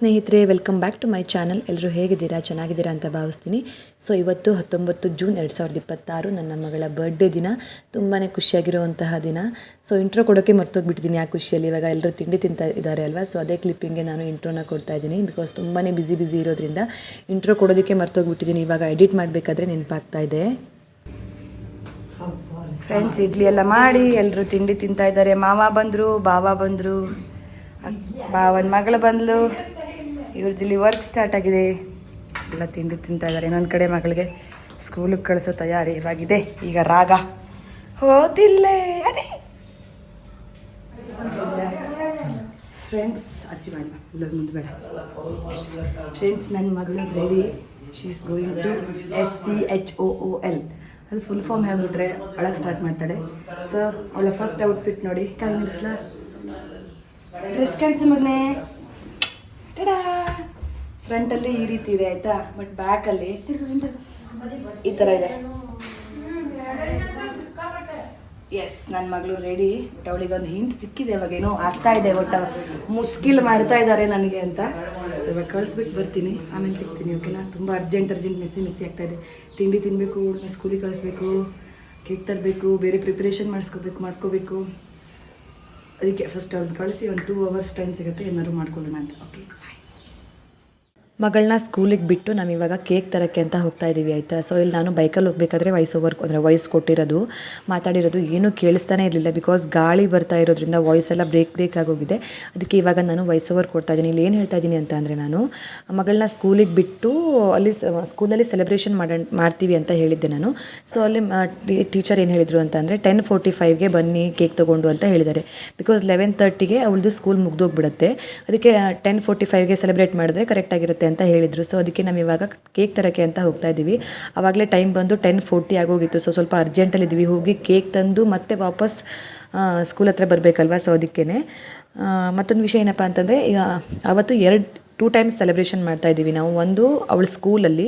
ಸ್ನೇಹಿತರೆ, welcome back to my channel. ಎಲ್ಲರೂ ಹೇಗಿದ್ದೀರಾ? ಚೆನ್ನಾಗಿದ್ದೀರಾ ಅಂತ ಭಾವಿಸ್ತೀನಿ. ಸೊ ಇವತ್ತು 19 ಜೂನ್ 2026 ನನ್ನ ಮಗಳ ಬರ್ಡೇ ದಿನ. ತುಂಬಾ ಖುಷಿಯಾಗಿರುವಂತಹ ದಿನ. ಸೊ ಇಂಟ್ರೋ ಕೊಡೋಕ್ಕೆ ಮರ್ತೋಗ್ಬಿಟ್ಟಿದ್ದೀನಿ ಆ ಖುಷಿಯಲ್ಲಿ. ಇವಾಗ ಎಲ್ಲರೂ ತಿಂಡಿ ತಿಂತಾ ಇದ್ದಾರೆ ಅಲ್ವಾ, ಸೊ ಅದೇ ಕ್ಲಿಪ್ಪಿಂಗ್ಗೆ ನಾನು ಇಂಟ್ರೋನ ಕೊಡ್ತಾ ಇದ್ದೀನಿ. ಬಿಕಾಸ್ ತುಂಬಾ ಬ್ಯುಸಿ ಇರೋದ್ರಿಂದ ಇಂಟ್ರೋ ಕೊಡೋದಕ್ಕೆ ಮರ್ತೋಗ್ಬಿಟ್ಟಿದ್ದೀನಿ. ಇವಾಗ ಎಡಿಟ್ ಮಾಡಬೇಕಾದ್ರೆ ನೆನಪಾಗ್ತಾ ಇದೆ. ಫ್ರೆಂಡ್ಸ್, ಇಡ್ಲಿ ಎಲ್ಲ ಮಾಡಿ ಎಲ್ಲರೂ ತಿಂಡಿ ತಿಂತಾ ಇದ್ದಾರೆ. ಮಾವ ಬಂದರು, ಬಾವ ಬಂದರು, ಬಾವನ ಮಗಳು ಬಂದಳು. ಇವ್ರದ್ದಿಲ್ಲಿ ವರ್ಕ್ ಸ್ಟಾರ್ಟ್ ಆಗಿದೆ. ಎಲ್ಲ ತಿಂಡಿ ತಿಂತಾ ಇದ್ದಾರೆ. ಇನ್ನೊಂದು ಕಡೆ ಮಗಳಿಗೆ ಸ್ಕೂಲಿಗೆ ಕಳಿಸೋ ತಯಾರಿ ಇವಾಗಿದೆ. ಈಗ ರಾಗ ಹೋದಿಲ್ಲೇ ಅದೇ ಫ್ರೆಂಡ್ಸ್. ಅಜ್ಜಿ ಮಾಡಿ ಮುಂದೆ ಬೇಡ. ಫ್ರೆಂಡ್ಸ್, ನನ್ನ ಮಗಳು ready. She is going to SCHOOL. ಅದು ಫುಲ್ ಫಾರ್ಮ್ ಹೇಳ್ಬಿಟ್ರೆ ಒಳಗೆ ಸ್ಟಾರ್ಟ್ ಮಾಡ್ತಾಳೆ. ಸೊ ಅವಳ ಫಸ್ಟ್ ಔಟ್ಫಿಟ್ ನೋಡಿ. ಕಾಯಿ ನಿಲ್ಲಿಸ್ಲಾ? ಡ್ರೆಸ್ ಕಾಣಿಸಿ ಮಗನೇ. ಟಡಾ! ಫ್ರಂಟಲ್ಲಿ ಈ ರೀತಿ ಇದೆ ಆಯಿತಾ, ಬಟ್ ಬ್ಯಾಕಲ್ಲಿ ಈ ಥರ ಇದೆ. ಎಸ್, ನನ್ನ ಮಗಳು ರೆಡಿ. ಬಟ್ ಅವಳಿಗೆ ಒಂದು ಹಿಂಟ್ ಸಿಕ್ಕಿದೆ. ಇವಾಗೇನೋ ಆಗ್ತಾ ಇದೆ. ಒಟ್ಟು ಮುಸ್ಕಿಲ್ ಮಾಡ್ತಾ ಇದ್ದಾರೆ ನನಗೆ ಅಂತ. ಇವಾಗ ಕಳಿಸ್ಬಿಟ್ಟು ಬರ್ತೀನಿ, ಆಮೇಲೆ ಸಿಗ್ತೀನಿ. ಓಕೆನಾ? ತುಂಬ ಅರ್ಜೆಂಟ್ ಮಿಸ್ಸಿ ಆಗ್ತಾಯಿದೆ. ತಿಂಡಿ ತಿನ್ನಬೇಕು, ಸ್ಕೂಲಿಗೆ ಕಳಿಸ್ಬೇಕು, ಕೇಕ್ ತರಬೇಕು, ಬೇರೆ ಪ್ರಿಪ್ರೇಷನ್ ಮಾಡ್ಕೋಬೇಕು. ಅದಕ್ಕೆ ಫಸ್ಟ್ ಅವ್ರನ್ನ ಕಳಿಸಿ ಒಂದು 2 hours ಟೈಮ್ ಸಿಗುತ್ತೆ, ಏನಾದ್ರು ಮಾಡ್ಕೊಳ್ಳೋಣ ಅಂತ. ಓಕೆ, ಮಗಳನ್ನ ಸ್ಕೂಲಿಗೆ ಬಿಟ್ಟು ನಾವಿವಾಗ ಕೇಕ್ ತರೋಕ್ಕೆ ಅಂತ ಹೋಗ್ತಾ ಇದ್ದೀವಿ ಆಯಿತಾ. ಸೊ ಇಲ್ಲಿ ನಾನು ಬೈಕಲ್ಲಿ ಹೋಗಬೇಕಾದ್ರೆ ವಾಯ್ಸ್ ಕೊಟ್ಟಿರೋದು, ಮಾತಾಡಿರೋದು ಏನೂ ಕೇಳಿಸ್ತಾನೆ ಇರಲಿಲ್ಲ. ಬಿಕಾಸ್ ಗಾಳಿ ಬರ್ತಾ ಇರೋದ್ರಿಂದ ವಾಯ್ಸ್ ಎಲ್ಲ ಬ್ರೇಕ್ ಆಗೋಗಿದೆ. ಅದಕ್ಕೆ ಇವಾಗ ನಾನು ವಾಯ್ಸ್ ಓವರ್ ಕೊಡ್ತಾ ಇದ್ದೀನಿ. ಇಲ್ಲಿ ಏನು ಹೇಳ್ತಾ ಇದ್ದೀನಿ ಅಂತ ಅಂದರೆ, ನಾನು ಮಗಳನ್ನ ಸ್ಕೂಲಿಗೆ ಬಿಟ್ಟು ಅಲ್ಲಿ ಸ್ಕೂಲಲ್ಲಿ ಸೆಲೆಬ್ರೇಷನ್ ಮಾಡ್ತೀವಿ ಅಂತ ಹೇಳಿದ್ದೆ ನಾನು. ಸೊ ಅಲ್ಲಿ ಟೀಚರ್ ಏನು ಹೇಳಿದರು ಅಂತ ಅಂದರೆ 10:45ಗೆ ಬನ್ನಿ ಕೇಕ್ ತೊಗೊಂಡು ಅಂತ ಹೇಳಿದ್ದಾರೆ. ಬಿಕಾಸ್ 11:30ಗೆ ಅವಳದು ಸ್ಕೂಲ್ ಮುಗ್ದೋಗ್ಬಿಡುತ್ತೆ. ಅದಕ್ಕೆ 10:45ಗೆ ಸೆಲೆಬ್ರೇಟ್ ಮಾಡಿದ್ರೆ ಕರೆಕ್ಟಾಗಿರುತ್ತೆ ಅಂತ ಹೇಳಿದರು. ಸೊ ಅದಕ್ಕೆ ನಾವು ಇವಾಗ ಕೇಕ್ ತರೋಕ್ಕೆ ಅಂತ ಹೋಗ್ತಾ ಇದ್ದೀವಿ. ಆವಾಗಲೇ ಟೈಮ್ ಬಂದು 10:40 ಆಗೋಗಿತ್ತು. ಸೊ ಸ್ವಲ್ಪ ಅರ್ಜೆಂಟಲ್ಲಿದ್ದೀವಿ. ಹೋಗಿ ಕೇಕ್ ತಂದು ಮತ್ತೆ ವಾಪಸ್ ಸ್ಕೂಲ್ ಹತ್ರ ಬರಬೇಕಲ್ವ. ಸೊ ಅದಕ್ಕೇ ಮತ್ತೊಂದು ವಿಷಯ ಏನಪ್ಪ ಅಂತಂದರೆ, ಈಗ ಅವತ್ತು 2 ಟೈಮ್ಸ್ ಸೆಲೆಬ್ರೇಷನ್ ಮಾಡ್ತಾ ಇದ್ದೀವಿ ನಾವು. ಒಂದು ಅವಳ ಸ್ಕೂಲಲ್ಲಿ,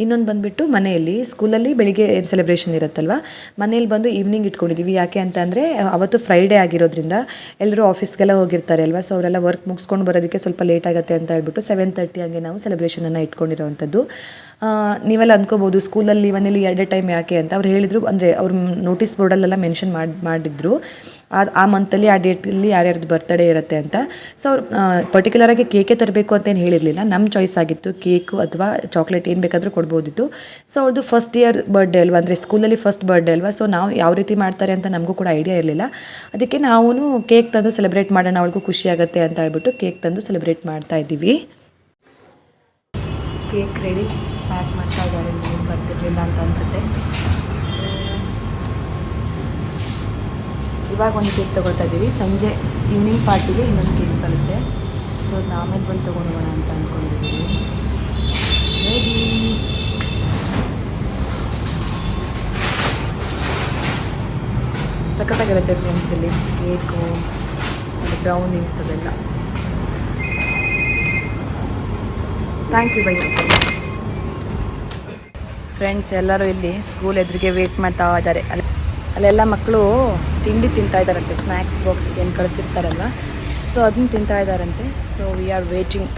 ಇನ್ನೊಂದು ಬಂದುಬಿಟ್ಟು ಮನೆಯಲ್ಲಿ. ಸ್ಕೂಲಲ್ಲಿ ಬೆಳಿಗ್ಗೆ ಏನು ಸೆಲೆಬ್ರೇಷನ್ ಇರುತ್ತಲ್ವ, ಮನೇಲಿ ಬಂದು ಈವ್ನಿಂಗ್ ಇಟ್ಕೊಂಡಿದ್ದೀವಿ. ಯಾಕೆ ಅಂತ ಅಂದರೆ ಅವತ್ತು ಫ್ರೈಡೇ ಆಗಿರೋದ್ರಿಂದ ಎಲ್ಲರೂ ಆಫೀಸ್ಗೆಲ್ಲ ಹೋಗಿರ್ತಾರೆ ಅಲ್ವಾ. ಸೊ ಅವರೆಲ್ಲ ವರ್ಕ್ ಮುಗಿಸ್ಕೊಂಡು ಬರೋದಕ್ಕೆ ಸ್ವಲ್ಪ ಲೇಟ್ ಆಗುತ್ತೆ ಅಂತ ಹೇಳ್ಬಿಟ್ಟು 7:30 ಹಂಗೆ ನಾವು ಸೆಲೆಬ್ರೇಷನನ್ನು ಇಟ್ಕೊಂಡಿರೋವಂಥದ್ದು. ನೀವೆಲ್ಲ ಅಂದ್ಕೋಬೋದು ಸ್ಕೂಲಲ್ಲಿ ಮನೇಲಿ 2 ಟೈಮ್ ಯಾಕೆ ಅಂತ. ಅವ್ರು ಹೇಳಿದರು, ಅಂದರೆ ಅವ್ರು ನೋಟಿಸ್ ಬೋರ್ಡಲ್ಲೆಲ್ಲ ಮೆನ್ಷನ್ ಮಾಡಿದ್ರು ಆ ಮಂತಲ್ಲಿ ಆ ಡೇಟಲ್ಲಿ ಯಾರ್ಯಾರ್ದು ಬರ್ತಡೇ ಇರುತ್ತೆ ಅಂತ. ಸೊ ಅವ್ರು ಪರ್ಟಿಕ್ಯುಲರಾಗಿ ಕೇಕೇ ತರಬೇಕು ಅಂತ ಏನು ಹೇಳಿರಲಿಲ್ಲ. ನಮ್ಮ ಚಾಯ್ಸ್ ಆಗಿತ್ತು. ಕೇಕು ಅಥವಾ ಚಾಕ್ಲೇಟ್ ಏನು ಬೇಕಾದರೂ ಕೊಡ್ಬೋದಿತ್ತು. ಸೊ ಅವ್ರದ್ದು ಫಸ್ಟ್ ಇಯರ್ ಬರ್ಡೇ ಅಲ್ವಾ, ಅಂದರೆ ಸ್ಕೂಲಲ್ಲಿ ಫಸ್ಟ್ ಬರ್ಡೇ ಅಲ್ವಾ. ಸೊ ನಾವು ಯಾವ ರೀತಿ ಮಾಡ್ತಾರೆ ಅಂತ ನಮಗೂ ಕೂಡ ಐಡಿಯಾ ಇರಲಿಲ್ಲ. ಅದಕ್ಕೆ ನಾವು ಕೇಕ್ ತಂದು ಸೆಲೆಬ್ರೇಟ್ ಮಾಡೋಣ, ಅವಳಿಗೂ ಖುಷಿ ಆಗುತ್ತೆ ಅಂತ ಹೇಳ್ಬಿಟ್ಟು ಕೇಕ್ ತಂದು ಸೆಲೆಬ್ರೇಟ್ ಮಾಡ್ತಾ ಇದ್ದೀವಿ. ಕೇಕ್ ರೆಡಿ, ಪ್ಯಾಕ್ ಮಾಡ್ತಾ ಇದ್ದಾರೆ. ಏನು ಬರ್ತಿರಲಿಲ್ಲ ಅಂತ ಅನಿಸುತ್ತೆ. ಇವಾಗ ಒಂದು ಕೇಕ್ ತೊಗೊಳ್ತಾ ಇದ್ದೀವಿ. ಸಂಜೆ ಈವ್ನಿಂಗ್ ಪಾರ್ಟಿಗೆ ಇನ್ನೊಂದು ಕೇಕ್ ಬರುತ್ತೆ. ಸೊ ಅದನ್ನ ಆಮೇಲೆ ಬಂದು ತೊಗೊಂಡೋಗೋಣ ಅಂತ ಅಂದ್ಕೊಂಡಿದ್ದೀವಿ. ರೆಡಿ. ಸಖತ್ತಾಗಿರುತ್ತೆ ಫ್ರೆಂಡ್ಸ್ ಇಲ್ಲಿ ಕೇಕು, ಬ್ರೌನೀಸ್ ಅದೆಲ್ಲ. Thank you bye. ಫ್ರೆಂಡ್ಸ್, ಎಲ್ಲರೂ ಇಲ್ಲಿ ಸ್ಕೂಲ್ ಎದುರಿಗೆ ವೇಟ್ ಮಾಡ್ತಾ ಇದ್ದಾರೆ. ಅಲ್ಲೆಲ್ಲ ಮಕ್ಕಳು ತಿಂಡಿ ತಿಂತಾ ಇದ್ದಾರಂತೆ. ಸ್ನ್ಯಾಕ್ಸ್ ಬಾಕ್ಸ್ಗೆ ಏನು ಕಳಿಸಿರ್ತಾರಲ್ವ, ಸೊ ಅದನ್ನ ತಿಂತಾ ಇದ್ದಾರಂತೆ. So we are waiting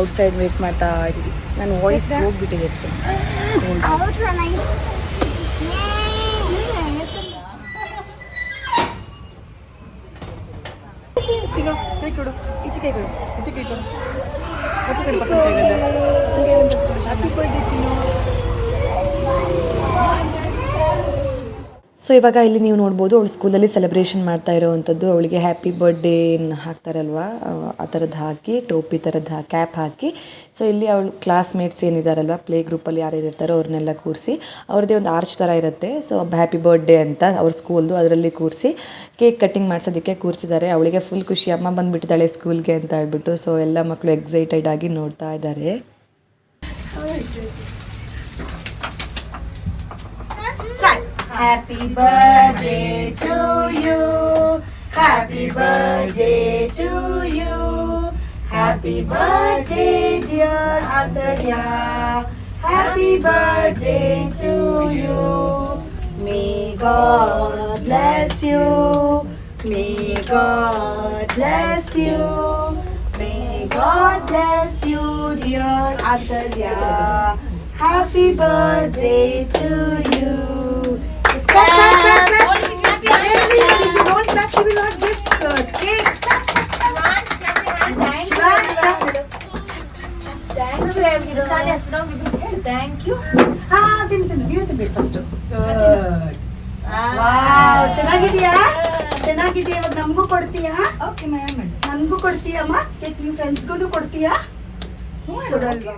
outside, wait ಮಾಡ್ತಾ ಇದ್ದೀವಿ. ನನ್ನ ವಾಯ್ಸ್ ಹೋಗ್ಬಿಟ್ಟಿದೆ ಫ್ರೆಂಡ್ಸ್. ಸೊ ಇವಾಗ ಇಲ್ಲಿ ನೀವು ನೋಡ್ಬೋದು, ಅವಳು ಸ್ಕೂಲಲ್ಲಿ ಸೆಲೆಬ್ರೇಷನ್ ಮಾಡ್ತಾ ಇರೋವಂಥದ್ದು. ಅವಳಿಗೆ ಹ್ಯಾಪಿ ಬರ್ಡೇ ಹಾಕ್ತಾರಲ್ವ, ಆ ಥರದ್ದು ಹಾಕಿ, ಟೋಪಿ ಥರದ್ದು ಕ್ಯಾಪ್ ಹಾಕಿ. ಸೊ ಇಲ್ಲಿ ಅವಳು ಕ್ಲಾಸ್ಮೇಟ್ಸ್ ಏನಿದ್ದಾರಲ್ವ, ಪ್ಲೇ ಗ್ರೂಪಲ್ಲಿ ಯಾರ್ಯಾರು ಇರ್ತಾರೋ ಅವ್ರನ್ನೆಲ್ಲ ಕೂರಿಸಿ, ಅವ್ರದ್ದೇ ಒಂದು ಆರ್ಚ್ ಥರ ಇರುತ್ತೆ. ಸೊ ಹ್ಯಾಪಿ ಬರ್ಡೇ ಅಂತ ಅವ್ರ ಸ್ಕೂಲ್ದು, ಅದರಲ್ಲಿ ಕೂರಿಸಿ ಕೇಕ್ ಕಟ್ಟಿಂಗ್ ಮಾಡಿಸೋದಕ್ಕೆ ಕೂರಿಸಿದ್ದಾರೆ. ಅವಳಿಗೆ ಫುಲ್ ಖುಷಿ, ಅಮ್ಮ ಬಂದುಬಿಟ್ಟಿದ್ದಾಳೆ ಸ್ಕೂಲ್ಗೆ ಅಂತ ಹೇಳ್ಬಿಟ್ಟು. ಸೊ ಎಲ್ಲ ಮಕ್ಕಳು ಎಕ್ಸೈಟೆಡ್ ಆಗಿ ನೋಡ್ತಾ ಇದ್ದಾರೆ. Happy birthday to you. Happy birthday to you. Happy birthday dear Antarya. Happy birthday to you. May God bless you. May God bless you. May God bless you, dear Antalya. Happy birthday to you. Clap, clap, clap, clap. If you don't clap, she will not give cake. Thank you. ತಿನ್ಬೇಕು first. Wow, ಚೆನ್ನಾಗಿದೆಯಾ? ಚೆನ್ನಾಗಿದೆಯಾ? ಇವಾಗ ನಮಗೂ ಕೊಡ್ತೀಯಾ? Okay, ma'am. ನಮಗೂ ಕೊಡ್ತೀಯಮ್ಮ? Cake ನಿಮ್ಮ ಫ್ರೆಂಡ್ಸ್ಗೂ ಕೊಡ್ತೀಯಾ? ಕೊಡಲ್ವಾ?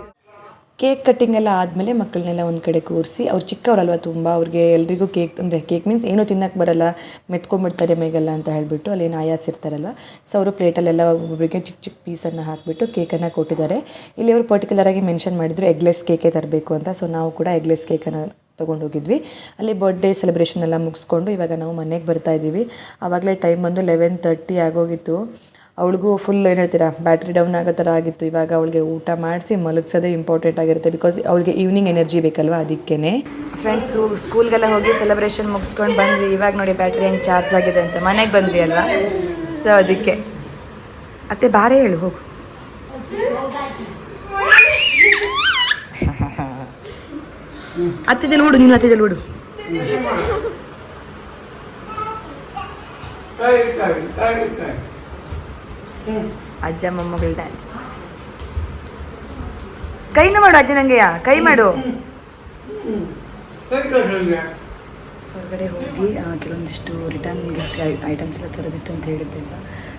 Cake cutting ಎಲ್ಲ ಆದಮೇಲೆ ಮಕ್ಕಳನ್ನೆಲ್ಲ ಒಂದು ಕಡೆ ಕೂರಿಸಿ ಅವ್ರು ಚಿಕ್ಕವರಲ್ವ ತುಂಬ, ಅವ್ರಿಗೆ ಎಲ್ರಿಗೂ ಕೇಕ್ ಅಂದರೆ ಕೇಕ್ ಮೀನ್ಸ್ ಏನೂ ತಿನ್ನಕ್ಕೆ ಬರಲ್ಲ, ಮೆತ್ಕೊಂಡ್ಬಿಡ್ತಾರೆ ಮೇಗೆಲ್ಲ ಅಂತ ಹೇಳಿಬಿಟ್ಟು ಅಲ್ಲೇನು ಆಯಾಸ ಇರ್ತಾರಲ್ವ. ಸೊ ಅವರು ಪ್ಲೇಟಲ್ಲೆಲ್ಲ ಒಬ್ಬೊಬ್ಬರಿಗೆ ಚಿಕ್ಕ ಚಿಕ್ಕ ಪೀಸನ್ನು ಹಾಕಿಬಿಟ್ಟು ಕೇಕನ್ನು ಕೊಟ್ಟಿದ್ದಾರೆ. ಇಲ್ಲಿ ಅವರು ಪರ್ಟಿಕ್ಯುಲರಾಗಿ ಮೆನ್ಷನ್ ಮಾಡಿದ್ರು ಎಗ್ಲೆಸ್ ಕೇಕೇ ತರಬೇಕು ಅಂತ. ಸೊ ನಾವು ಕೂಡ ಎಗ್ಲೆಸ್ ಕೇಕನ್ನು ತೊಗೊಂಡೋಗಿದ್ವಿ. ಅಲ್ಲಿ ಬರ್ಡೇ ಸೆಲೆಬ್ರೇಷನ್ ಎಲ್ಲ ಮುಗಿಸ್ಕೊಂಡು ಇವಾಗ ನಾವು ಮನೆಗೆ ಬರ್ತಾ ಇದ್ದೀವಿ. ಆವಾಗಲೇ ಟೈಮ್ ಬಂದು 11:30 ಆಗೋಗಿತ್ತು. ಅವಳಿಗೂ ಫುಲ್ ಏನು ಹೇಳ್ತೀರಾ ಬ್ಯಾಟ್ರಿ ಡೌನ್ ಆಗೋ ಥರ ಆಗಿತ್ತು. ಇವಾಗ ಅವಳಿಗೆ ಊಟ ಮಾಡಿಸಿ ಮಲಗಿಸೋದೇ ಇಂಪಾರ್ಟೆಂಟ್ ಆಗಿರುತ್ತೆ, ಬಿಕಾಸ್ ಅವಳಿಗೆ ಈವ್ನಿಂಗ್ ಎನರ್ಜಿ ಬೇಕಲ್ವ, ಅದಕ್ಕೇ. ಫ್ರೆಂಡ್ಸು ಸ್ಕೂಲ್ಗೆಲ್ಲ ಹೋಗಿ ಸೆಲೆಬ್ರೇಷನ್ ಮುಗಿಸ್ಕೊಂಡು ಬಂದ್ವಿ. ಇವಾಗ ನೋಡಿ ಬ್ಯಾಟ್ರಿ ಹೆಂಗೆ ಚಾರ್ಜ್ ಆಗಿದೆ ಅಂತ. ಮನೆಗೆ ಬಂದ್ವಿ ಅಲ್ವಾ, ಸೊ ಅದಕ್ಕೆ. ಅತ್ತೆ ಬಾರೇ ಹೇಳು ಹೋಗು. ಹತ್ತಿದಲ್ಲಿ ಓಡು, ನೀನು ಹತ್ತಿದಲ್ಲಿ ಓಡು. ಅಜ್ಜ ಮೊಮ್ಮಗಳು ಡ್ಯಾನ್ಸ್. ಕೈನು ಮಾಡು ಅಜ್ಜ, ನಂಗೆಯ ಕೈ ಮಾಡು. ಹೊರಗಡೆ ಹೋಗಿ ಕೆಲವೊಂದಿಷ್ಟು ರಿಟರ್ನ್ ಗಿಫ್ಟ್ ಐಟಮ್ಸ್ ಎಲ್ಲ ತರೋದಿತ್ತು ಅಂತ ಹೇಳಿದ್ದಿಲ್ಲ.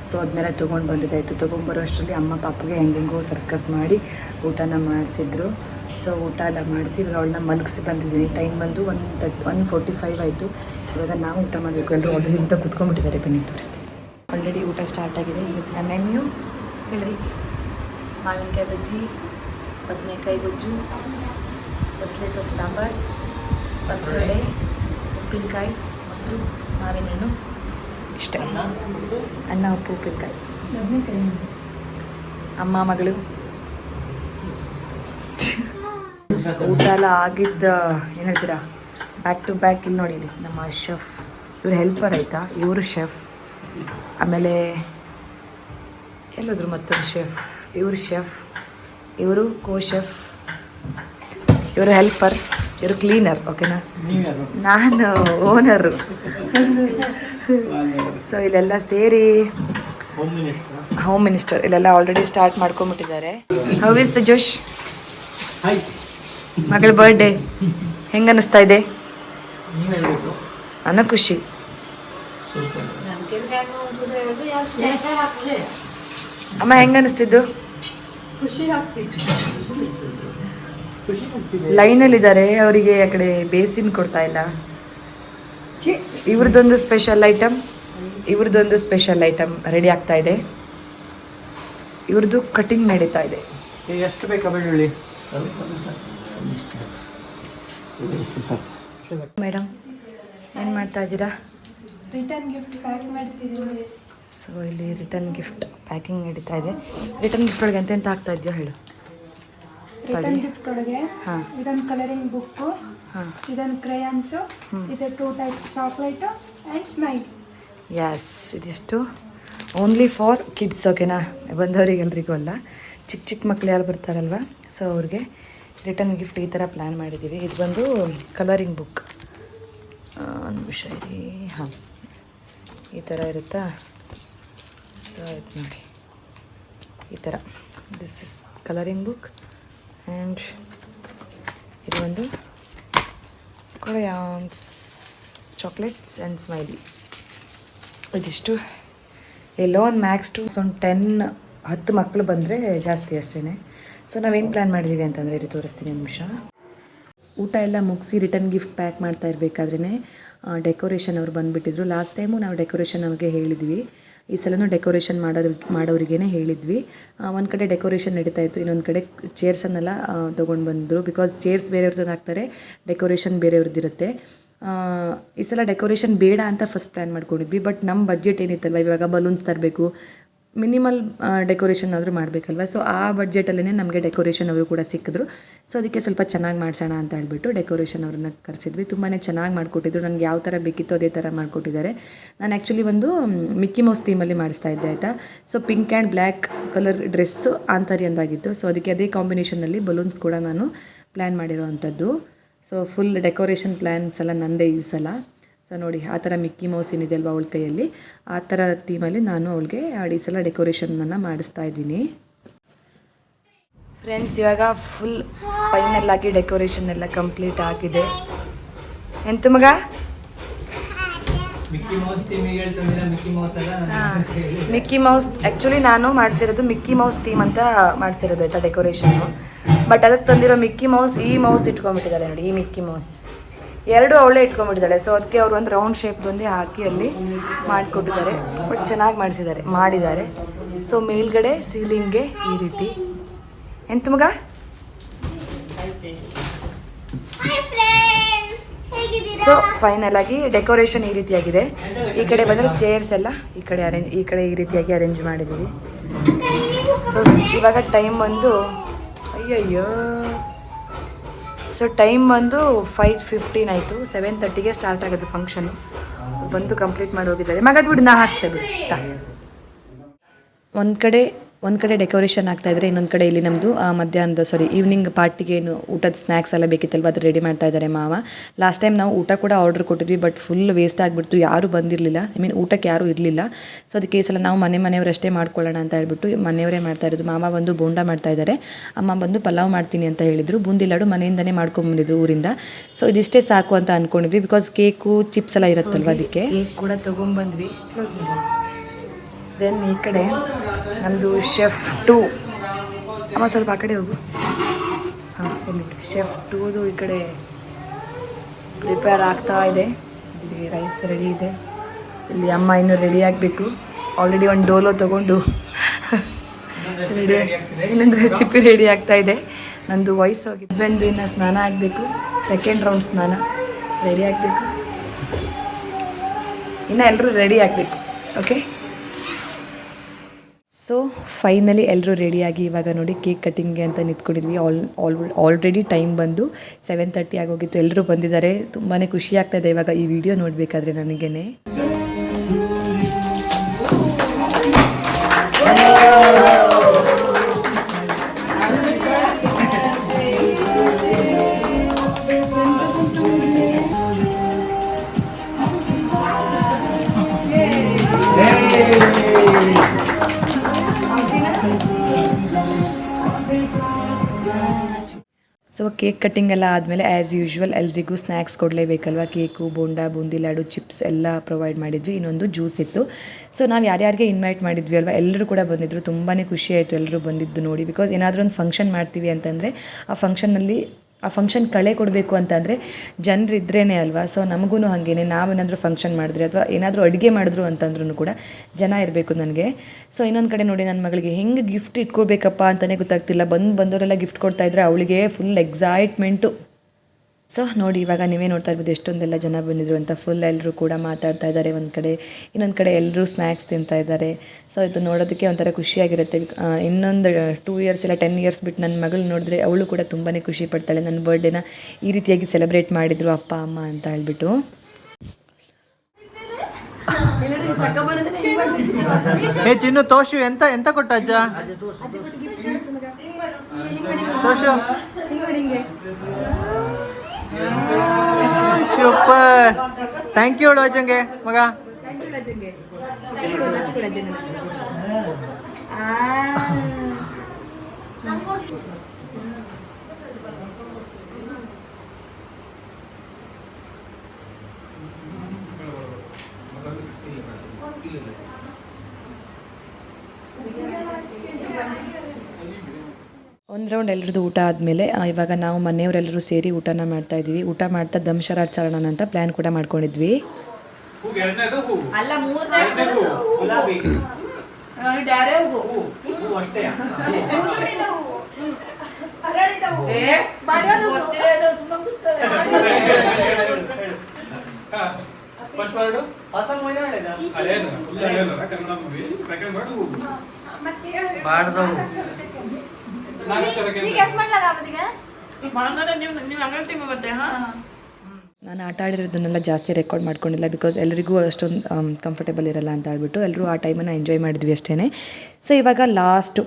ಸೊ ಅದನ್ನೆಲ್ಲ ತೊಗೊಂಡು ಬಂದಿದ್ದಾಯಿತು. ತೊಗೊಂಬರೋ ಅಷ್ಟರಲ್ಲಿ ಅಮ್ಮ ಪಾಪಗೆ ಹೆಂಗೆಂಗೋ ಸರ್ಕಸ್ ಮಾಡಿ ಊಟನ ಮಾಡಿಸಿದ್ರು. ಸೊ ಊಟ ಎಲ್ಲ ಮಾಡಿಸಿ ಇವಾಗ ಅವಳನ್ನ ಮಲಗಿಸಿ ಬಂದಿದ್ದೀನಿ. ಟೈಮ್ ಬಂದು 1:45 ಆಯಿತು. ಇವಾಗ ನಾವು ಊಟ ಮಾಡಬೇಕು. ಎಲ್ಲರೂ ಆಲ್ರೆಡಿ ಊಟ ಕುತ್ಕೊಂಡ್ಬಿಟ್ಟಿದ್ದಾರೆ. ಬನ್ನಿ ತೋರಿಸ್ತೀನಿ. ಆಲ್ರೆಡಿ ಊಟ ಸ್ಟಾರ್ಟ್ ಆಗಿದೆ. ಇವತ್ತಿನ ಮೆನ್ಯೂ ಹೇಳ್ರಿ: ಮಾವಿನಕಾಯಿ ಬಜ್ಜಿ, ಬದನೆಕಾಯಿ ಗೊಜ್ಜು, ಬಸಳೆ ಸೊಪ್ಪು ಸಾಂಬಾರು, ಪತ್ರೊಡೆ, ಉಪ್ಪಿನಕಾಯಿ, ಮೊಸರು, ಮಾವಿನ ಹಣ್ಣು, ಇಷ್ಟೇ. ಅನ್ನ, ಉಪ್ಪು, ಉಪ್ಪಿನಕಾಯಿ. ಅಮ್ಮ ಮಗಳು ಊಟ ಎಲ್ಲ ಆಗಿದ್ದ ಏನು ಹೇಳ್ತೀರಾ, ಬ್ಯಾಕ್ ಟು ಬ್ಯಾಕ್. ಇಲ್ಲಿ ನೋಡಿ, ಇಲ್ಲಿ ನಮ್ಮ ಶೆಫ್, ಇವ್ರು ಹೆಲ್ಪರ್ ಆಯಿತಾ, ಇವರು ಶೆಫ್. ಆಮೇಲೆ ಎಲ್ಲೋದ್ರು ಮತ್ತೊಂದು ಶೆಫ್, ಇವರು ಶೆಫ್, ಇವರು ಕೋ ಶೆಫ್, ಇವರು ಹೆಲ್ಪರ್, ಇವರು ಕ್ಲೀನರ್. ಓಕೆನಾ, ನಾನು ಓನರು. ಸೊ ಇಲ್ಲೆಲ್ಲ ಸೇರಿ ಹೋಮ್ ಮಿನಿಸ್ಟರ್ ಇಲ್ಲೆಲ್ಲ ಆಲ್ರೆಡಿ ಸ್ಟಾರ್ಟ್ ಮಾಡ್ಕೊಂಬಿಟ್ಟಿದ್ದಾರೆ. How is the josh? ಮಗಳ ಬರ್ಡೇ ಹೆಂಗೆ ಅನ್ನಿಸ್ತಾ ಇದೆ? ಅನ್ನೋ ಖುಷಿ. ಅಮ್ಮ ಹೆಂಗೆ ಅನ್ನಿಸ್ತಿದ್ದು? ಲೈನಲ್ಲಿದ್ದಾರೆ, ಅವರಿಗೆ ಆ ಕಡೆ ಬೇಸಿನ್ ಕೊಡ್ತಾ ಇಲ್ಲ. ಇವ್ರದ್ದೊಂದು ಸ್ಪೆಷಲ್ ಐಟಮ್ ರೆಡಿ ಆಗ್ತಾ ಇದೆ. ಇವ್ರದ್ದು ಕಟಿಂಗ್ ನಡೀತಾ ಇದೆ. ಎಷ್ಟು ಬೇಕಾ ಬೆಳ್ಳುಳ್ಳಿ? ಮೇಡಮ್ ಏನು ಮಾಡ್ತಾ ಇದ್ದೀರಾ? ರಿಟರ್ನ್ ಗಿಫ್ಟ್ ಪ್ಯಾಕ್ ಮಾಡ್ತಿದ್ದೀವಿ. ಸೊ ಇಲ್ಲಿ ರಿಟರ್ನ್ ಗಿಫ್ಟ್ ಪ್ಯಾಕಿಂಗ್ ನಡೀತಾ ಇದೆ. ರಿಟರ್ನ್ ಗಿಫ್ಟ್ ಒಳಗೆ ಎಂತೆಂತ ಆಗ್ತಾ ಇದೆಯೋ ಹೇಳು. ರಿಟರ್ನ್ ಗಿಫ್ಟ್ ಒಳಗೆ ಹಾಂ ಇದೊಂದು ಕಲರಿಂಗ್ ಬುಕ್ಕು, ಹಾಂ ಇದೊಂದು ಕ್ರೇಯಾನ್ಸು, ಇದು 2 type chocolate and smile. Yes, ಇದಿಷ್ಟು ಓನ್ಲಿ ಫಾರ್ ಕಿಡ್ಸ್. ಓಕೆನಾ, ಬಂದವರಿಗೆ ಎಲ್ರಿಗೂ ಅಲ್ಲ, ಚಿಕ್ಕ ಚಿಕ್ಕ ಮಕ್ಳು ಯಾರು ಬರ್ತಾರಲ್ವ, ಸೊ ಅವ್ರಿಗೆ ರಿಟರ್ನ್ ಗಿಫ್ಟ್ ಈ ಥರ ಪ್ಲ್ಯಾನ್ ಮಾಡಿದ್ದೀವಿ. ಇದು ಬಂದು ಕಲರಿಂಗ್ ಬುಕ್. ಒಂದು ನಿಮಿಷ ಇರಿ. ಹಾಂ, ಈ ಥರ ಇರುತ್ತಾ? ಸೊ ಇದು ನೋಡಿ, ಈ ಥರ. This is colouring book and ಇದು ಒಂದು ಕ್ರೇಯಾನ್ಸ್, ಚಾಕ್ಲೇಟ್ಸ್ ಆ್ಯಂಡ್ ಸ್ಮೈಲಿ. ಇದಿಷ್ಟು. ಎಲ್ಲೋ ಒಂದು ಮ್ಯಾಕ್ಸ್ ಟು ಒಂದು 10 ಮಕ್ಕಳು ಬಂದರೆ ಜಾಸ್ತಿ ಅಷ್ಟೇ. ಸೊ ನಾವೇನು ಪ್ಲ್ಯಾನ್ ಮಾಡಿದ್ದೀವಿ ಅಂತಂದರೆ ಇದು ತೋರಿಸ್ತೀನಿ ನಿಮಿಷ. ಊಟ ಎಲ್ಲ ಮುಗಿಸಿ ರಿಟರ್ನ್ ಗಿಫ್ಟ್ ಪ್ಯಾಕ್ ಮಾಡ್ತಾ ಇರಬೇಕಾದ್ರೇ ಡೆಕೋರೇಷನ್ ಅವ್ರು ಬಂದುಬಿಟ್ಟಿದ್ರು. ಲಾಸ್ಟ್ ಟೈಮು ನಾವು ಡೆಕೋರೇಷನ್ ಅವ್ರಿಗೆ ಹೇಳಿದ್ವಿ, ಈ ಸಲನೂ ಡೆಕೋರೇಷನ್ ಮಾಡೋರಿಗೇ ಹೇಳಿದ್ವಿ. ಒಂದು ಕಡೆ ಡೆಕೋರೇಷನ್ ನಡೀತಾ ಇತ್ತು, ಇನ್ನೊಂದು ಕಡೆ ಚೇರ್ಸನ್ನೆಲ್ಲ ತೊಗೊಂಡು ಬಂದರು. ಬಿಕಾಸ್ ಚೇರ್ಸ್ ಬೇರೆಯವ್ರದ್ದು ಹಾಕ್ತಾರೆ, ಡೆಕೋರೇಷನ್ ಬೇರೆಯವ್ರದ್ದಿರುತ್ತೆ. ಈ ಸಲ ಡೆಕೋರೇಷನ್ ಬೇಡ ಅಂತ ಫಸ್ಟ್ ಪ್ಲ್ಯಾನ್ ಮಾಡ್ಕೊಂಡಿದ್ವಿ. ಬಟ್ ನಮ್ಮ ಬಜೆಟ್ ಏನಿತ್ತಲ್ವ, ಇವಾಗ ಬಲೂನ್ಸ್ ತರಬೇಕು, ಮಿನಿಮಲ್ ಡೆಕೋರೇಷನ್ ಆದರೂ ಮಾಡಬೇಕಲ್ವ. ಸೊ ಆ ಬಡ್ಜೆಟಲ್ಲೇ ನಮಗೆ ಡೆಕೋರೇಷನ್ ಅವರು ಕೂಡ ಸಿಕ್ಕಿದ್ರು. ಸೊ ಅದಕ್ಕೆ ಸ್ವಲ್ಪ ಚೆನ್ನಾಗಿ ಮಾಡಿಸೋಣ ಅಂತ ಹೇಳ್ಬಿಟ್ಟು ಡೆಕೋರೇಷನ್ ಅವ್ರನ್ನ ಕರೆಸಿದ್ವಿ. ತುಂಬಾ ಚೆನ್ನಾಗಿ ಮಾಡಿಕೊಟ್ಟಿದ್ರು. ನನಗೆ ಯಾವ ಥರ ಬೇಕಿತ್ತು ಅದೇ ಥರ ಮಾಡಿಕೊಟ್ಟಿದ್ದಾರೆ. ನಾನು ಆ್ಯಕ್ಚುಲಿ ಒಂದು ಮಿಕ್ಕಿ ಮೌಸ್ ಥೀಮಲ್ಲಿ ಮಾಡಿಸ್ತಾ ಇದ್ದೆ ಆಯಿತಾ. So pink and black colour dress ಆಂತರ್ಯಂದಾಗಿತ್ತು. ಸೊ ಅದಕ್ಕೆ ಅದೇ ಕಾಂಬಿನೇಷನಲ್ಲಿ ಬಲೂನ್ಸ್ ಕೂಡ ನಾನು ಪ್ಲ್ಯಾನ್ ಮಾಡಿರೋ ಅಂಥದ್ದು. ಸೊ ಫುಲ್ ಡೆಕೋರೇಷನ್ ಪ್ಲ್ಯಾನ್ಸ್ ಎಲ್ಲ ನನ್ನದೇ ಈ ಸಲ. ಸೊ ನೋಡಿ ಆ ಥರ ಮಿಕ್ಕಿ ಮೌಸ್ ಏನಿದೆ ಅಲ್ವಾ ಅವಳ ಕೈಯಲ್ಲಿ, ಆ ಥರ ಥೀಮಲ್ಲಿ ನಾನು ಅವಳಿಗೆ ಈ ಸಲ ಡೆಕೋರೇಷನನ್ನು ಮಾಡಿಸ್ತಾ ಇದ್ದೀನಿ. ಫ್ರೆಂಡ್ಸ್, ಇವಾಗ ಫುಲ್ ಫೈನಲ್ ಆಗಿ ಡೆಕೋರೇಷನ್ ಎಲ್ಲ ಕಂಪ್ಲೀಟ್ ಆಗಿದೆ. ಎಂತು ಮಗ? ಮಿಕ್ಕಿ ಮೌಸ್ ಆ್ಯಕ್ಚುಲಿ ನಾನು ಮಾಡ್ತಿರೋದು ಮಿಕ್ಕಿ ಮೌಸ್ ಥೀಮ್ ಅಂತ ಮಾಡ್ತಿರೋದು ಆಯಿತಾ ಡೆಕೋರೇಷನ್ನು. ಬಟ್ ಅದಕ್ಕೆ ತಂದಿರೋ ಮಿಕ್ಕಿ ಮೌಸ್ ಈ ಮೌಸ್ ಇಟ್ಕೊಂಡ್ಬಿಟ್ಟಿದ್ದಾರೆ ನೋಡಿ, ಈ ಮಿಕ್ಕಿ ಮೌಸ್ ಎರಡು ಅವಳೇ ಇಟ್ಕೊಂಡ್ಬಿಟ್ಟಿದ್ದಾಳೆ. ಸೊ ಅದಕ್ಕೆ ಅವರು ಒಂದು ರೌಂಡ್ ಶೇಪ್ದೊಂದೇ ಹಾಕಿ ಅಲ್ಲಿ ಮಾಡಿಕೊಟ್ಟಿದ್ದಾರೆ. ಬಟ್ ಚೆನ್ನಾಗಿ ಮಾಡಿದ್ದಾರೆ. ಸೊ ಮೇಲ್ಗಡೆ ಸೀಲಿಂಗ್ಗೆ ಈ ರೀತಿ. ಎಂತ ಮಗ? ಸೊ ಫೈನಲ್ ಆಗಿ ಡೆಕೋರೇಷನ್ ಈ ರೀತಿಯಾಗಿದೆ. ಈ ಕಡೆ ಬಂದರೆ ಚೇರ್ಸ್ ಎಲ್ಲ ಈ ಕಡೆ ಈ ರೀತಿಯಾಗಿ ಅರೇಂಜ್ ಮಾಡಿದ್ದೀವಿ. ಸೊ ಇವಾಗ ಟೈಮ್ ಬಂದು ಅಯ್ಯಯ್ಯೋ ಸೊ ಟೈಮ್ ಬಂದು 5:15 ಆಯಿತು. 7:30ಗೆ ಸ್ಟಾರ್ಟ್ ಆಗೋದು ಫಂಕ್ಷನು. ಬಂದು ಕಂಪ್ಲೀಟ್ ಮಾಡಿ ಹೋಗಿದ್ದಾರೆ. ಮಗದ ಬಿಡು, ನಾ ಹಾಕ್ತೇವೆ. ಒಂದು ಕಡೆ ಡೆಕೋರೇಷನ್ ಆಗ್ತಾಯಿದ್ರೆ, ಇನ್ನೊಂದು ಕಡೆ ಇಲ್ಲಿ ನಮ್ಮದು ಈವ್ನಿಂಗ್ ಪಾರ್ಟಿಗೆ ಏನು ಊಟದ ಸ್ನ್ಯಾಕ್ಸ್ ಎಲ್ಲ ಬೇಕಿತ್ತಲ್ವ, ಅದು ರೆಡಿ ಮಾಡ್ತಾ ಇದ್ದಾರೆ ಮಾವ. ಲಾಸ್ಟ್ ಟೈಮ್ ನಾವು ಊಟ ಕೂಡ ಆರ್ಡ್ರ್ ಕೊಟ್ಟಿದ್ವಿ, ಬಟ್ ಫುಲ್ ವೇಸ್ಟ್ ಆಗಿಬಿಡ್ತು. ಯಾರೂ ಬಂದಿರಲಿಲ್ಲ, ಊಟಕ್ಕೆ ಯಾರೂ ಇರಲಿಲ್ಲ. ಸೊ ಅದಕ್ಕೆ ಈ ಸಲ ನಾವು ಮನೆಯವರಷ್ಟೇ ಮಾಡ್ಕೊಳ್ಳೋಣ ಅಂತ ಹೇಳ್ಬಿಟ್ಟು ಮನೆಯವರೇ ಮಾಡ್ತಾ ಇರೋದು. ಮಾವ ಬಂದು ಬೋಂಡ ಮಾಡ್ತಾ ಇದ್ದಾರೆ, ಅಮ್ಮ ಬಂದು ಪಲಾವ್ ಮಾಡ್ತೀನಿ ಅಂತ ಹೇಳಿದರು. ಬೂಂದಿ ಲಾಡು ಮನೆಯಿಂದನೇ ಮಾಡ್ಕೊಂಬಂದಿದ್ರು ಊರಿಂದ. ಸೊ ಇದಿಷ್ಟೇ ಸಾಕು ಅಂತ ಅಂದ್ಕೊಂಡಿದ್ವಿ, ಬಿಕಾಸ್ ಕೇಕು ಚಿಪ್ಸ್ ಎಲ್ಲ ಇರುತ್ತಲ್ವ, ಅದಕ್ಕೆ ಕೇಕ್ ಕೂಡ ತೊಗೊಂಬಂದ್ವಿ. ದೆನ್ ಈ ಕಡೆ ನಮ್ಮದು ಶೆಫ್ 2 ಅಮ್ಮ ಸ್ವಲ್ಪ ಆ ಕಡೆ ಹೋಗು. ಹಾಂ, ಶೆಫ್ 2ದು ಈ ಕಡೆ ಪ್ರಿಪೇರ್ ಆಗ್ತಾ ಇದೆ. ಇಲ್ಲಿ ರೈಸ್ ರೆಡಿ ಇದೆ. ಇಲ್ಲಿ ಅಮ್ಮ ಇನ್ನೂ ರೆಡಿ ಆಗಬೇಕು. ಆಲ್ರೆಡಿ ಒಂದು ಡೋಲೋ ತೊಗೊಂಡು ಇನ್ನೊಂದು ರೆಸಿಪಿ ರೆಡಿ ಆಗ್ತಾ ಇದೆ. ನಂದು ವಾಯ್ಸ್ ಹೋಗಿ ಬಂದು ಇನ್ನು ಸ್ನಾನ ಆಗಬೇಕು. ಸೆಕೆಂಡ್ ರೌಂಡ್ ಸ್ನಾನ ರೆಡಿ ಆಗಬೇಕು. ಇನ್ನು ಎಲ್ಲರೂ ರೆಡಿ ಆಗಬೇಕು. ಓಕೆ, ಸೊ ಫೈನಲಿ ಎಲ್ಲರೂ ರೆಡಿಯಾಗಿ ಇವಾಗ ನೋಡಿ ಕೇಕ್ ಕಟ್ಟಿಂಗ್ಗೆ ಅಂತ ನಿಂತ್ಕೊಂಡಿದ್ವಿ. ಆಲ್ರೆಡಿ ಟೈಮ್ ಬಂದು 7:30 ಆಗೋಗಿತ್ತು. ಎಲ್ಲರೂ ಬಂದಿದ್ದಾರೆ. ತುಂಬಾ ಖುಷಿ ಆಗ್ತಾಯಿದೆ ಇವಾಗ ಈ ವಿಡಿಯೋ ನೋಡಬೇಕಾದ್ರೆ ನನಗೇನೆ. ಸೊ ಕೇಕ್ ಕಟ್ಟಿಂಗ್ ಎಲ್ಲ ಆದಮೇಲೆ ಆ್ಯಸ್ ಯೂಶ್ವಲ್ ಎಲ್ರಿಗೂ ಸ್ನ್ಯಾಕ್ಸ್ ಕೊಡಲೇಬೇಕಲ್ವ. ಕೇಕು, ಬೋಂಡ, ಬೂಂದಿ ಲಾಡು, ಚಿಪ್ಸ್ ಎಲ್ಲ ಪ್ರೊವೈಡ್ ಮಾಡಿದ್ವಿ. ಇನ್ನೊಂದು ಜ್ಯೂಸ್ ಇತ್ತು. ಸೊ ನಾವು ಯಾರ್ಯಾರಿಗೆ ಇನ್ವೈಟ್ ಮಾಡಿದ್ವಿ ಅಲ್ವಾ, ಎಲ್ಲರೂ ಕೂಡ ಬಂದಿದ್ದರು. ತುಂಬಾ ಖುಷಿ ಆಯಿತು ಎಲ್ಲರೂ ಬಂದಿದ್ದು ನೋಡಿ. ಬಿಕಾಸ್ ಏನಾದರೂ ಒಂದು ಫಂಕ್ಷನ್ ಮಾಡ್ತೀವಿ ಅಂತಂದರೆ ಆ ಫಂಕ್ಷನ್ ಕಳೆ ಕೊಡಬೇಕು ಅಂತಂದರೆ ಜನರಿದ್ರೇ ಅಲ್ವಾ. ಸೊ ನಮಗೂ ಹಾಗೇನೆ, ನಾವೇನಾದರೂ ಫಂಕ್ಷನ್ ಮಾಡಿದ್ರೆ ಅಥವಾ ಏನಾದರೂ ಅಡುಗೆ ಮಾಡಿದ್ರು ಅಂತಂದ್ರೂ ಕೂಡ ಜನ ಇರಬೇಕು ನನಗೆ. ಸೊ ಇನ್ನೊಂದು ಕಡೆ ನೋಡಿ, ನನ್ನ ಮಗಳಿಗೆ ಹೆಂಗೆ ಗಿಫ್ಟ್ ಇಟ್ಕೊಳ್ಬೇಕಪ್ಪ ಅಂತಲೇ ಗೊತ್ತಾಗ್ತಿಲ್ಲ. ಬಂದವರೆಲ್ಲ ಗಿಫ್ಟ್ ಕೊಡ್ತಾಯಿದ್ರೆ ಅವಳಿಗೆ ಫುಲ್ ಎಕ್ಸೈಟ್ಮೆಂಟು. ಸೊ ನೋಡಿ, ಇವಾಗ ನೀವೇ ನೋಡ್ತಾ ಇರ್ಬೋದು ಎಷ್ಟೊಂದೆಲ್ಲ ಜನ ಬಂದಿದ್ರು ಅಂತ. ಫುಲ್ ಎಲ್ಲರೂ ಕೂಡ ಮಾತಾಡ್ತಾ ಇದ್ದಾರೆ ಒಂದು ಕಡೆ, ಇನ್ನೊಂದು ಕಡೆ ಎಲ್ಲರೂ ಸ್ನ್ಯಾಕ್ಸ್ ತಿಂತಾ ಇದ್ದಾರೆ. ಸೊ ಇದು ನೋಡೋದಕ್ಕೆ ಒಂಥರ ಖುಷಿಯಾಗಿರುತ್ತೆ. ಇನ್ನೊಂದು 2 ಇಯರ್ಸ್ ಇಲ್ಲ 10 ಇಯರ್ಸ್ ಬಿಟ್ಟು ನನ್ನ ಮಗಳು ನೋಡಿದ್ರೆ ಅವಳು ಕೂಡ ತುಂಬಾ ಖುಷಿ ಪಡ್ತಾಳೆ. ನನ್ನ ಬರ್ಡೇನ ಈ ರೀತಿಯಾಗಿ ಸೆಲೆಬ್ರೇಟ್ ಮಾಡಿದರು ಅಪ್ಪ ಅಮ್ಮ ಅಂತ ಹೇಳ್ಬಿಟ್ಟು. ಚಿನ್ನು ತೋಷು ಎಂತ ಕೊಟ್ಟ ಅಜ್ಜ? ತೋಷು ಸೂಪರ್, ಥ್ಯಾಂಕ್ ಯು ಹೇಳು ಅಜ್ಜಂಗೆ ಮಗ. ಒಂದು ರೌಂಡ್ ಎಲ್ಲರದ್ದು ಊಟ ಆದಮೇಲೆ ಇವಾಗ ನಾವು ಮನೆಯವರೆಲ್ಲರೂ ಸೇರಿ ಊಟನ ಮಾಡ್ತಾಯಿದ್ವಿ. ಊಟ ಮಾಡ್ತಾ ದಮ್ ಶರಾಟ್ ಚಾರಣ ಅಂತ ಪ್ಲ್ಯಾನ್ ಕೂಡ ಮಾಡ್ಕೊಂಡಿದ್ವಿ. ಫಸ್ಟ್ ವರ್ಡ್ ಅಸಮ್ ಮೂವಿ ನೋಡಿದ ಅದೇನು ಫುಲ್ ಅದೇನು ಕನ್ನಡ ಮೂವಿ ಸೆಕೆಂಡ್ ವರ್ಡ್ ಹೂವು ಮತ್ತೆ ಬಾಡ್ದವು. ನಾಲ್ಕು ಅಕ್ಷರಕ್ಕೆ ನಾನು ಆಟ ಆಡಿರೋದನ್ನೆಲ್ಲ ಜಾಸ್ತಿ ರೆಕಾರ್ಡ್ ಮಾಡ್ಕೊಂಡಿಲ್ಲ ಬಿಕಾಸ್ ಎಲ್ಲರಿಗೂ ಅಷ್ಟೊಂದು ಕಂಫರ್ಟೇಬಲ್ ಇರಲ್ಲ ಅಂತ ಹೇಳ್ಬಿಟ್ಟು ಎಲ್ಲರೂ ಆ ಟೈಮನ್ನು ಎಂಜಾಯ್ ಮಾಡಿದ್ವಿ ಅಷ್ಟೇ. ಸೊ ಇವಾಗ ಲಾಸ್ಟ್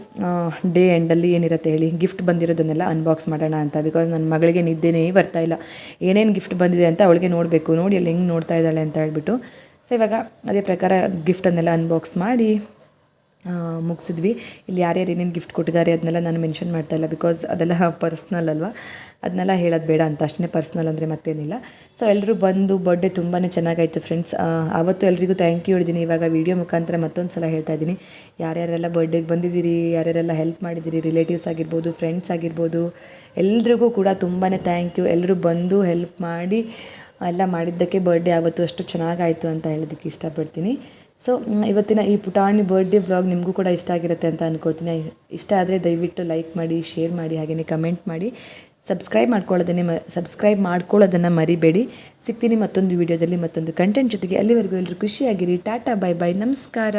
ಡೇ ಎಂಡಲ್ಲಿ ಏನಿರುತ್ತೆ ಹೇಳಿ, ಗಿಫ್ಟ್ ಬಂದಿರೋದನ್ನೆಲ್ಲ ಅನ್ಬಾಕ್ಸ್ ಮಾಡೋಣ ಅಂತ. ಬಿಕಾಸ್ ನನ್ನ ಮಗಳಿಗೆ ನಿದ್ದೆನೇ ಬರ್ತಾಯಿಲ್ಲ, ಏನೇನು ಗಿಫ್ಟ್ ಬಂದಿದೆ ಅಂತ ಅವಳಿಗೆ ನೋಡಬೇಕು, ನೋಡಿ ಅಲ್ಲಿ ಹೆಂಗೆ ನೋಡ್ತಾ ಇದ್ದಾಳೆ ಅಂತ ಹೇಳ್ಬಿಟ್ಟು. ಸೊ ಇವಾಗ ಅದೇ ಪ್ರಕಾರ ಗಿಫ್ಟನ್ನೆಲ್ಲ ಅನ್ಬಾಕ್ಸ್ ಮಾಡಿ ಮುಗಿಸಿದ್ವಿ. ಇಲ್ಲಿ ಯಾರ್ಯಾರು ಏನೇನು ಗಿಫ್ಟ್ ಕೊಟ್ಟಿದ್ದಾರೆ ಅದನ್ನೆಲ್ಲ ನಾನು ಮೆನ್ಷನ್ ಮಾಡ್ತಾಯಿಲ್ಲ, ಬಿಕಾಸ್ ಅದೆಲ್ಲ ಪರ್ಸ್ನಲ್ ಅಲ್ವಾ, ಅದನ್ನೆಲ್ಲ ಹೇಳೋದು ಬೇಡ ಅಂತ ಅಷ್ಟೇ. ಪರ್ಸ್ನಲ್ ಅಂದರೆ ಮತ್ತೇನಿಲ್ಲ. ಸೊ ಎಲ್ಲರೂ ಬಂದು ಬರ್ಡೇ ತುಂಬಾ ಚೆನ್ನಾಗಾಯಿತು ಫ್ರೆಂಡ್ಸ್. ಆವತ್ತು ಎಲ್ರಿಗೂ ಥ್ಯಾಂಕ್ ಯು ಹೇಳಿದ್ದೀನಿ. ಇವಾಗ ವೀಡಿಯೋ ಮುಖಾಂತರ ಮತ್ತೊಂದು ಸಲ ಹೇಳ್ತಾ ಇದ್ದೀನಿ, ಯಾರ್ಯಾರೆಲ್ಲ ಬರ್ಡೇಗೆ ಬಂದಿದ್ದೀರಿ, ಯಾರ್ಯಾರೆಲ್ಲ ಹೆಲ್ಪ್ ಮಾಡಿದ್ದೀರಿ, ರಿಲೇಟಿವ್ಸ್ ಆಗಿರ್ಬೋದು, ಫ್ರೆಂಡ್ಸ್ ಆಗಿರ್ಬೋದು, ಎಲ್ರಿಗೂ ಕೂಡ ತುಂಬಾ ಥ್ಯಾಂಕ್ ಯು. ಎಲ್ಲರೂ ಬಂದು ಹೆಲ್ಪ್ ಮಾಡಿ ಎಲ್ಲ ಮಾಡಿದ್ದಕ್ಕೆ ಬರ್ಡೇ ಆವತ್ತು ಅಷ್ಟು ಚೆನ್ನಾಗಾಯಿತು ಅಂತ ಹೇಳೋದಕ್ಕೆ ಇಷ್ಟಪಡ್ತೀನಿ. ಸೊ ಇವತ್ತಿನ ಈ ಪುಟಾಣಿ ಬರ್ಡೇ ವ್ಲಾಗ್ ನಿಮಗೂ ಕೂಡ ಇಷ್ಟ ಆಗಿರುತ್ತೆ ಅಂತ ಅಂದ್ಕೊಳ್ತೀನಿ. ಇಷ್ಟ ಆದರೆ ದಯವಿಟ್ಟು ಲೈಕ್ ಮಾಡಿ, ಶೇರ್ ಮಾಡಿ, ಹಾಗೆಯೇ ಕಮೆಂಟ್ ಮಾಡಿ, ಸಬ್ಸ್ಕ್ರೈಬ್ ಮಾಡ್ಕೊಳ್ಳೋದನ್ನು ಮರಿಬೇಡಿ. ಸಿಗ್ತೀನಿ ಮತ್ತೊಂದು ವೀಡಿಯೋದಲ್ಲಿ ಮತ್ತೊಂದು ಕಂಟೆಂಟ್ ಜೊತೆಗೆ. ಅಲ್ಲಿವರೆಗೂ ಎಲ್ಲರೂ ಖುಷಿಯಾಗಿರಿ. ಟಾಟಾ, ಬೈ ಬೈ, ನಮಸ್ಕಾರ.